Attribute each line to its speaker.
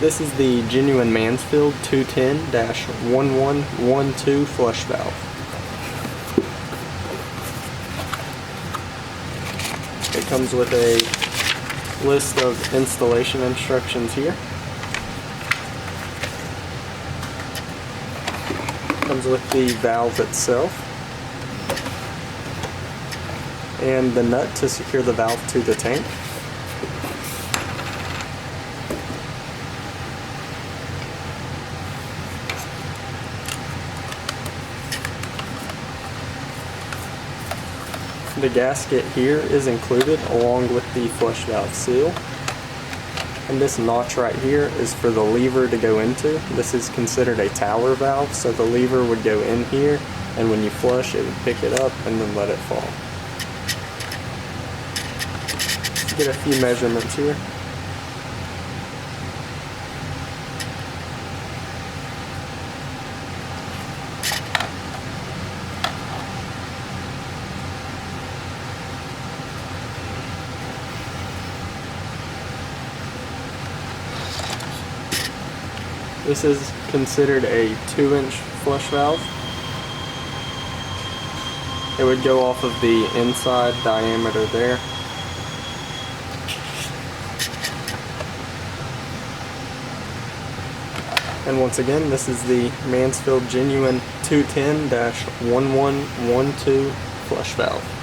Speaker 1: This is the genuine Mansfield 210-1112 flush valve. It comes with a list of installation instructions here. Comes with the valve itself and the nut to secure the valve to the tank. The gasket here is included along with the flush valve seal. And this notch right here is for the lever to go into. This is considered a tower valve, so the lever would go in here, and when you flush it would pick it up and then let it fall. Let's get a few measurements here. This is considered a 2-inch flush valve. It would go off of the inside diameter there. And once again, this is the Mansfield Genuine 210-1112 flush valve.